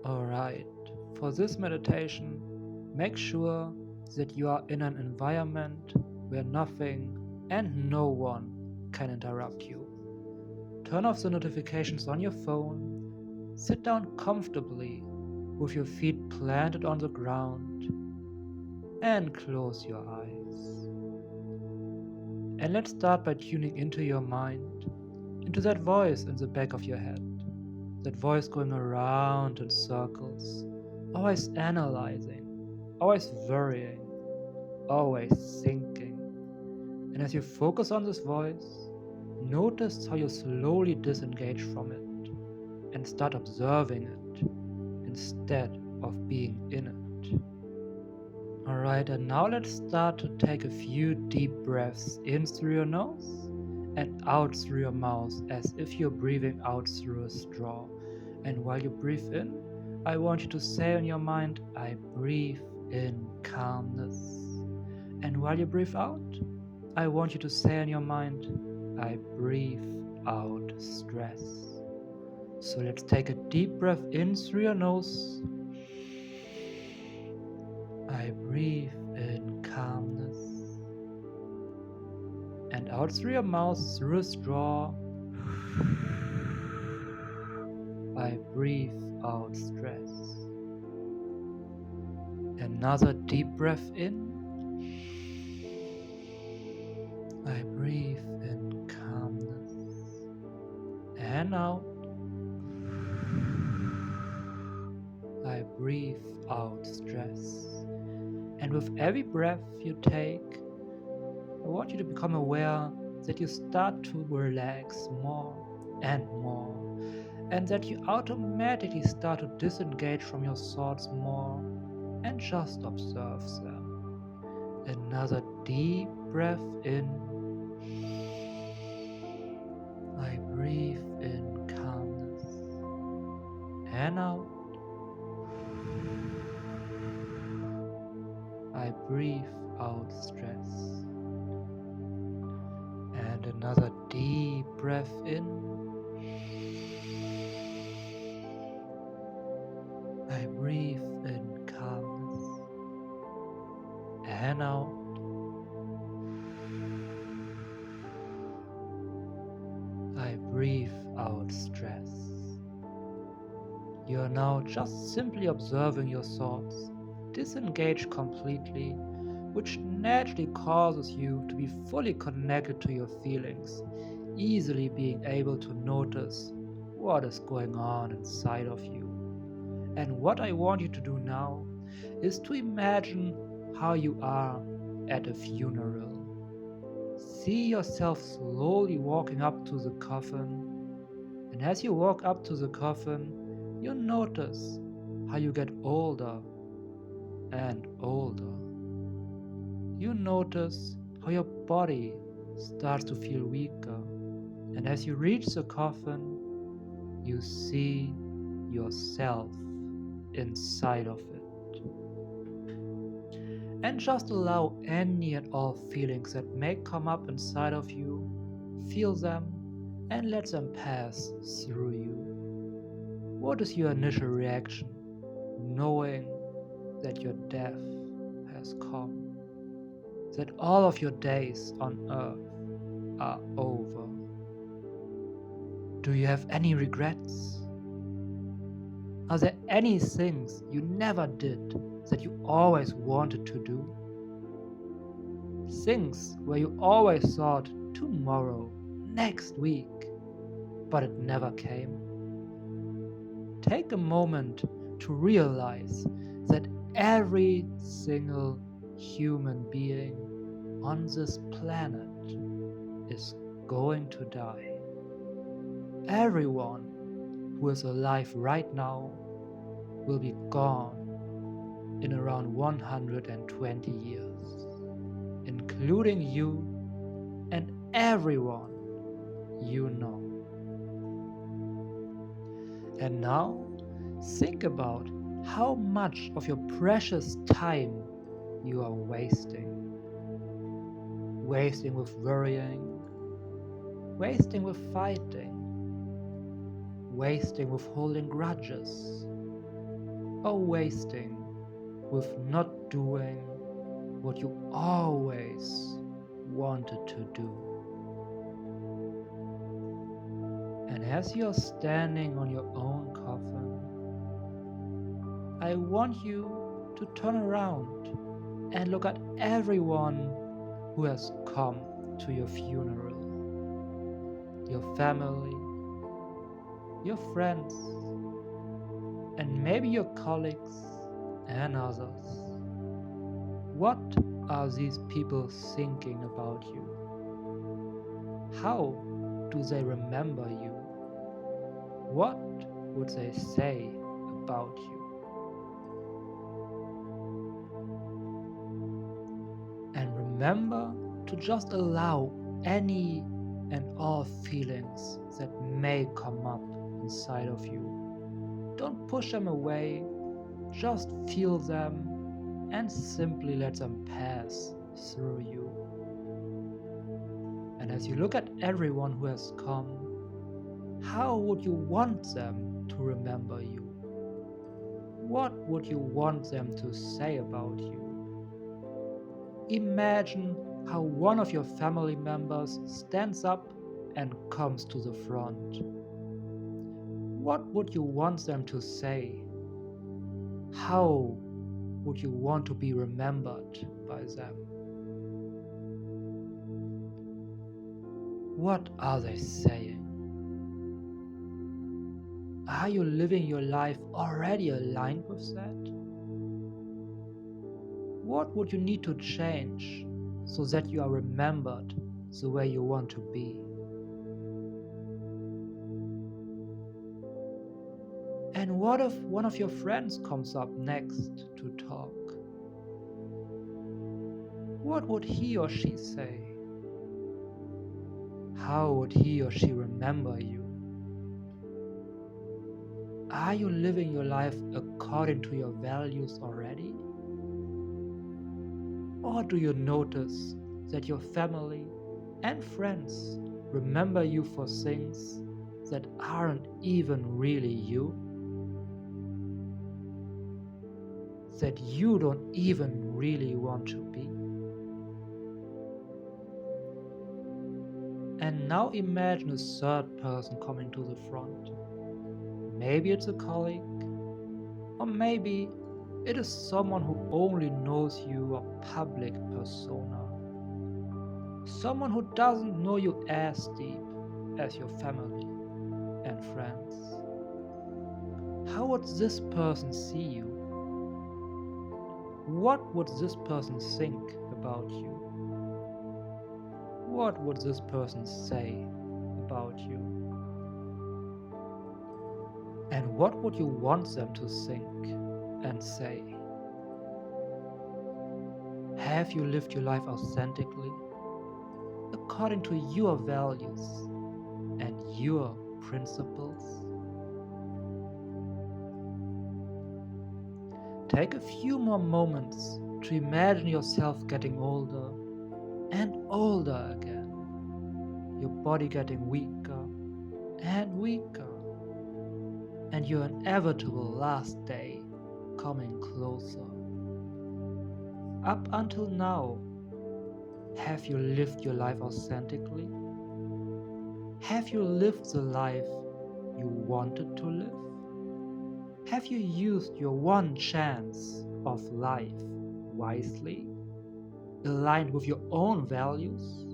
Alright, for this meditation, make sure that you are in an environment where nothing and no one can interrupt you. Turn off the notifications on your phone, sit down comfortably with your feet planted on the ground, and close your eyes. And let's start by tuning into your mind, into that voice in the back of your head. That voice going around in circles, always analyzing, always worrying, always thinking. And as you focus on this voice, notice how you slowly disengage from it and start observing it instead of being in it. Alright, and now let's start to take a few deep breaths in through your nose and out through your mouth as if you're breathing out through a straw. And while you breathe in, I want you to say in your mind, I breathe in calmness. And while you breathe out, I want you to say in your mind, I breathe out stress. So let's take a deep breath in through your nose. I breathe in calmness. And out through your mouth through a straw. I breathe out stress. Another deep breath in. I breathe in calmness. And out. I breathe out stress. And with every breath you take, I want you to become aware that you start to relax more and more, and that you automatically start to disengage from your thoughts more and just observe them. Another deep breath in. I breathe in calmness. And out. I breathe out stress. And another deep breath in. I breathe in calmness. And out. I breathe out stress. You are now just simply observing your thoughts, disengage completely, which naturally causes you to be fully connected to your feelings, easily being able to notice what is going on inside of you. And what I want you to do now is to imagine how you are at a funeral. See yourself slowly walking up to the coffin, and as you walk up to the coffin, you notice how you get older and older. You notice how your body starts to feel weaker, and as you reach the coffin, you see yourself inside of it. And just allow any and all feelings that may come up inside of you, feel them and let them pass through you. What is your initial reaction, knowing that your death has come? That all of your days on earth are over? Do you have any regrets? Are there any things you never did that you always wanted to do? Things where you always thought tomorrow, next week, but it never came? Take a moment to realize that every single human being on this planet is going to die. Everyone who is alive right now will be gone in around 120 years, including you and everyone you know. And now, think about how much of your precious time you are wasting. Wasting with worrying, wasting with fighting, wasting with holding grudges, or wasting with not doing what you always wanted to do. And as you're standing on your own coffin, I want you to turn around and look at everyone who has come to your funeral. Your family, your friends, and maybe your colleagues and others. What are these people thinking about you? How do they remember you? What would they say about you? And remember to just allow any and all feelings that may come up inside of you. Don't push them away, just feel them and simply let them pass through you. And as you look at everyone who has come, how would you want them to remember you? What would you want them to say about you? Imagine how one of your family members stands up and comes to the front. What would you want them to say? How would you want to be remembered by them? What are they saying? Are you living your life already aligned with that? What would you need to change so that you are remembered the way you want to be? And what if one of your friends comes up next to talk? What would he or she say? How would he or she remember you? Are you living your life according to your values already? Or do you notice that your family and friends remember you for things that aren't even really you? That you don't even really want to be? And now imagine a third person coming to the front. Maybe it's a colleague, or maybe it is someone who only knows you a public persona. Someone who doesn't know you as deep as your family and friends. How would this person see you? What would this person think about you? What would this person say about you? And what would you want them to think and say? Have you lived your life authentically, according to your values and your principles? Take a few more moments to imagine yourself getting older and older again, your body getting weaker and weaker, and your inevitable last day coming closer. Up until now, have you lived your life authentically? Have you lived the life you wanted to live? Have you used your one chance of life wisely, aligned with your own values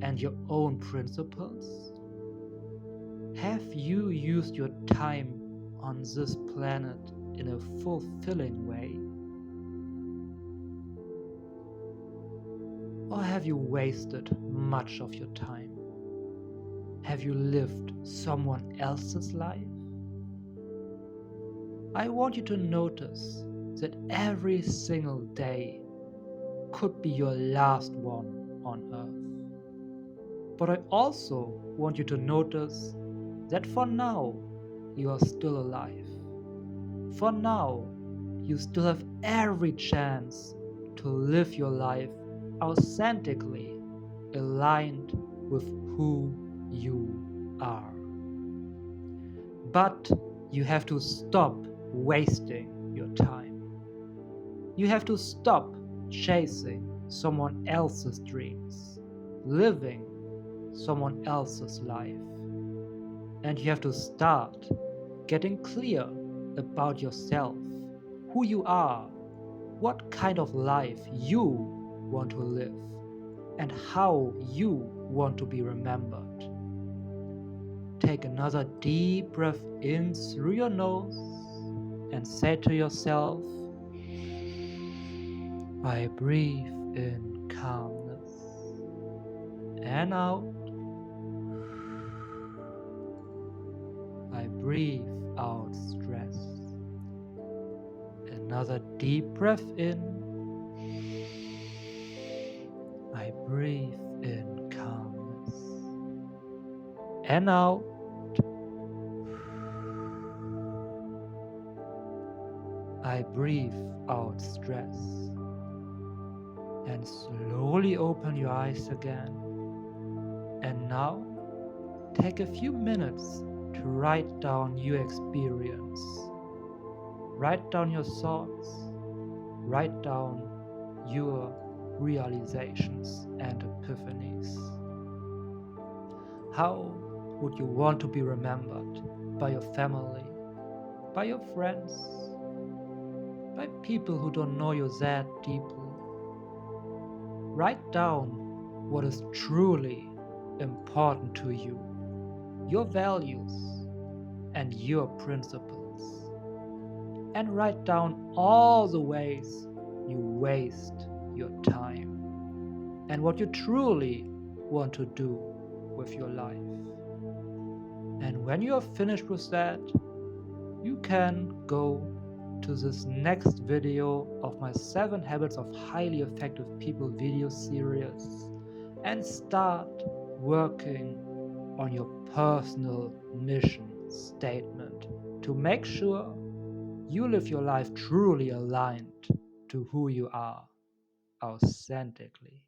and your own principles? Have you used your time on this planet in a fulfilling way? Or have you wasted much of your time? Have you lived someone else's life? I want you to notice that every single day could be your last one on earth. But I also want you to notice that for now, you are still alive. For now, you still have every chance to live your life authentically, aligned with who you are. But you have to stop wasting your time. You have to stop chasing someone else's dreams, living someone else's life. And you have to start getting clear about yourself, who you are, what kind of life you want to live, and how you want to be remembered. Take another deep breath in through your nose and say to yourself, I breathe in calmness, and out, I breathe out stress. Another deep breath in, I breathe in calmness, and out, I breathe out stress. And slowly open your eyes again. And now, take a few minutes to write down your experience. Write down your thoughts. Write down your realizations and epiphanies. How would you want to be remembered by your family, by your friends, by people who don't know you that deeply? Write down what is truly important to you, your values and your principles. And write down all the ways you waste your time and what you truly want to do with your life. And when you are finished with that, you can go to this next video of my 7 Habits of Highly Effective People video series and start working on your personal mission statement to make sure you live your life truly aligned to who you are authentically.